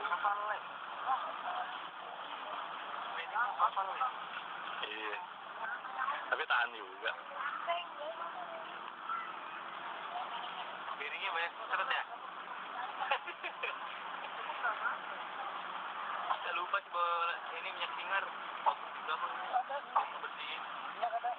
Kapal lagi. Kapal lagi. Iya. Tapi tahan juga. Piringnya banyak seret ya. Saya lupa sih bawa ini minyak singar. Waktu di belakang. Ada. Bersihin. Minyak ada.